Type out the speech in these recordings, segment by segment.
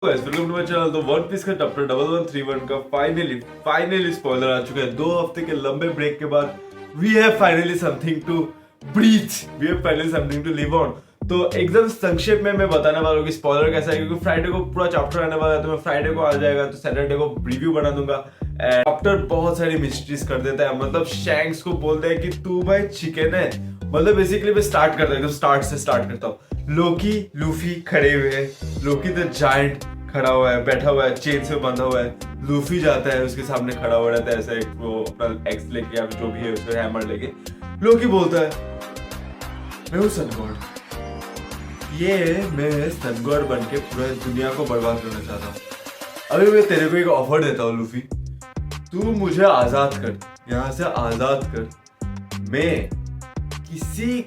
Welcome to my channel. तो One Piece का chapter 1131 का फाइनली स्पॉइलर आ चुका है। 2 हफ्ते के लंबे ब्रेक के बाद we have finally something to breathe, we have finally something to live on. तो एकदम संक्षेप में मैं बताने वाला हूँ कि स्पॉइलर कैसा है, क्योंकि फ्राइडे को पूरा चैप्टर आने वाला है। तो मैं फ्राइडे को आ जाएगा तो सैटरडे को रिव्यू बना दूंगा। चैप्टर बहुत सारी मिस्ट्रीज कर देता है। मतलब शैंक्स को बोलते हैं कि तू भाई चिकन है। मतलब बेसिकली मैं स्टार्ट करता हूँ, स्टार्ट से स्टार्ट करता हूँ। लोकी लूफी खड़े हुए हैं। लोकी द जायंट खड़ा हुआ है, बैठा हुआ है, चेन से बंधा हुआ है। लूफी जाता है, उसके सामने खड़ा हुआ रहता है ऐसे, वो अपना एक्स लेके या जो भी है उसको हैमर लेके। लोकी बोलता है मैं हूँ सन गॉड, मैं सन गॉड बन के पूरा दुनिया को बर्बाद करना चाहता हूँ। अभी मैं तेरे को एक ऑफर देता हूँ लूफी, तू मुझे आजाद कर, यहाँ से आजाद कर। मैं किसी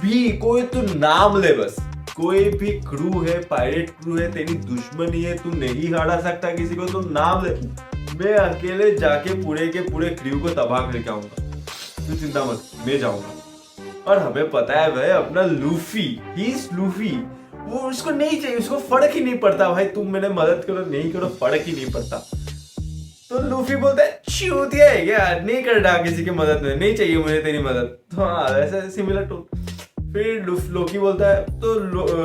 भी, कोई तू नाम ले, बस कोई भी क्रू है, पायरेट क्रू है, तेरी दुश्मनी है, तू नहीं हरा सकता किसी को, तो नाम ले। मैं अकेले जाके पूरे के पूरे क्रू को तबाह करके आऊंगा, तू चिंता मत, मैं जाऊंगा। और हमें पता है भाई अपना लूफी, ही इज लूफी, वो उसको नहीं चाहिए, उसको फर्क ही नहीं पड़ता भाई तुम मैंने मदद करो नहीं करो, फर्क ही नहीं पड़ता। तो लूफी बोलता है चूतिया है क्या, नहीं कर रहा किसी की मदद में, नहीं चाहिए मुझे तेरी मदद। तो हाँ ऐसा सिमिलर टोन। फिर लोकी बोलता है, तो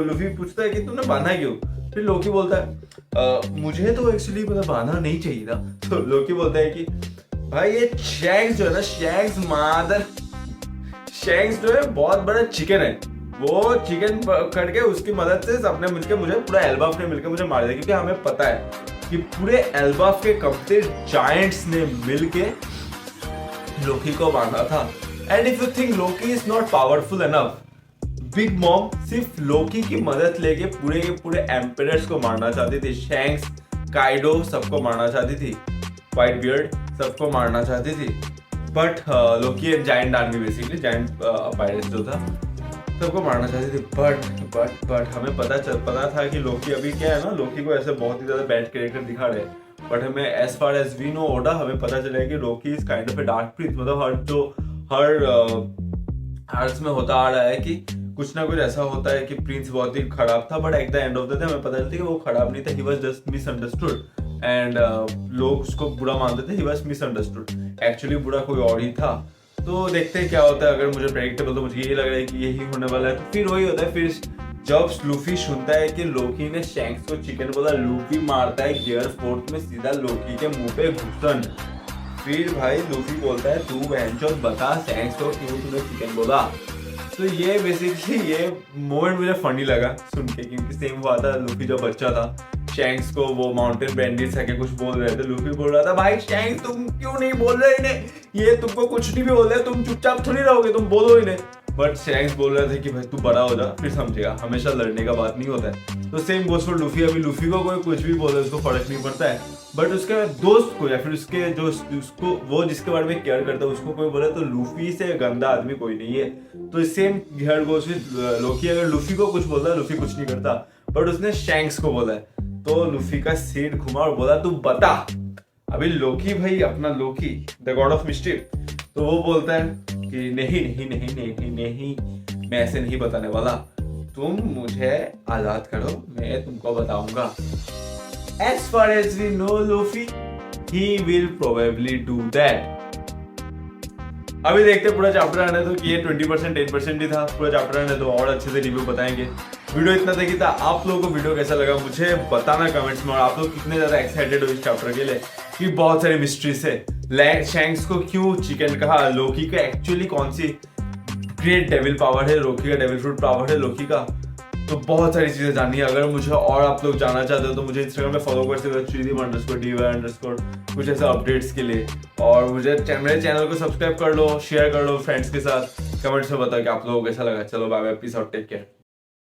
लूफी पूछता है कि तुमने बांधा क्यों। फिर लोकी बोलता है मुझे तो एक्चुअली मतलब बांधा नहीं चाहिए था। तो लोकी बोलता है कि भाई ये शैंक्स जो है ना, शैंक्स जो है बहुत बड़ा चिकन है। वो चिकन करके उसकी मदद से सबने मिलकर मुझे, पूरा एल्बाफ ने मिलकर मुझे मार दिया। क्योंकि हमें पता है कि पूरे एल्बाफ के कंप्लीट जायंट्स ने मिलके लोकी को बांधा था। And if you think Loki is not powerful enough, big mom सिर्फ लोकी की मदद लेके पूरे के पूरे एम्परर्स को मारना चाहती थी। शैंक्स, काइडो सबको मारना चाहती थी, व्हाइट बियर्ड सबको मारना चाहती थी। But Loki and giant army, basically giant pirates जो था, सबको मारना चाहती थी। बट हमें पता था कि लोकी अभी क्या है ना, लोकी को ऐसे बहुत ही ज्यादा बैड कैरेक्टर दिखा रहे हैं। बट हमें as far as we know Oda, हमें पता चला कि Loki is kind of a dark prince. मतलब हर में होता आ रहा है कि कुछ ना कुछ ऐसा होता है कि प्रिंस बहुत ही खराब था, but at the end of the day हमें पता चलता है कि वो खराब नहीं था, he was just misunderstood. And लोग उसको बुरा मानते थे, ही वाज मिसअंडरस्टूड, एक्चुअली बुरा कोई और ही था। तो देखते हैं क्या होता है। अगर मुझे प्रेडिक्टेबल, तो मुझे यही लग रहा है कि यही होने वाला है। तो फिर वही होता है, फिर जब लूफी सुनता है कि लोकी ने शैंक्स को चिकन बोला, लूफी मारता है गियर फोर्थ में सीधा लोकी के मुंह पे घुसन। फिर भाई लूफी बोलता है तू बहनचोद बता शैंक्स को क्यों तूने चिकन बोला। तो ये बेसिकली ये मोमेंट मुझे फनी लगा सुन के, क्योंकि सेम हुआ था लूफी जब बच्चा था। शैंक्स को वो माउंटेन बैंडिट्स है कुछ बोल रहे थे, लूफी बोल रहा था भाई शैंक्स तुम क्यों नहीं बोल रहे इन्हें, ये तुमको कुछ नहीं भी बोल रहे, तुम चुपचाप थोड़ी रहोगे, तुम बोलो इन्हें। बट शैंक्स बोल रहे थे कि भाई तू बड़ा हो जा फिर समझेगा, हमेशा लड़ने का बात नहीं होता है। तो सेम गोस फॉर लूफी। अभी लूफी को कोई कुछ भी बोले उसको फर्क नहीं पड़ता है, बट उसके दोस्त को या फिर उसके जो उसको वो जिसके बारे में केयर करता है उसको कोई बोले तो लूफी से गंदा आदमी कोई नहीं है। तो सेम हियर गोस विद लोकी। अगर लूफी को कुछ बोलता है लूफी कुछ नहीं करता, बट उसने शैंक्स को बोला है तो लूफी का सिर घुमा और बोला तू बता। अभी लोकी भाई, अपना लोकी द गॉड ऑफ मिस्टीफ, तो वो बोलता है कि नहीं, मैं ऐसे नहीं बताने वाला, तुम मुझे आजाद करो, मैं तुमको बताऊंगा। As far as we know Luffy, he will probably do that. अभी देखते पूरा चैप्टर आने दो कि ये 20% 10% ही था। पूरा चैप्टर आने दो और अच्छे से रिव्यू बताएंगे। वीडियो इतना देखिए था। आप लोगों को वीडियो कैसा लगा मुझे बताना कमेंट्स में, और आप लोग कितने ज्यादा एक्साइटेड हो इस चैप्टर के लिए, कि बहुत सारी मिस्ट्रीज है। शैंक्स को क्यों चिकन कहा, लोकी का एक्चुअली कौन सी ग्रेट डेविल पावर है, लोकी का डेविल फ्रूट पावर है लोकी का। तो बहुत सारी चीजें जाननी है। अगर मुझे और आप लोग जानना चाहते हो तो मुझे इंस्टाग्राम पे फॉलो कर सकते हो, _dy_ कुछ ऐसे अपडेट्स के लिए। और मुझे मेरे चैनल को सब्सक्राइब कर लो, शेयर कर लो फ्रेंड्स के साथ, कमेंट्स में बताओ कि आप लोगों को कैसा लगा। चलो bye bye, peace out, take care.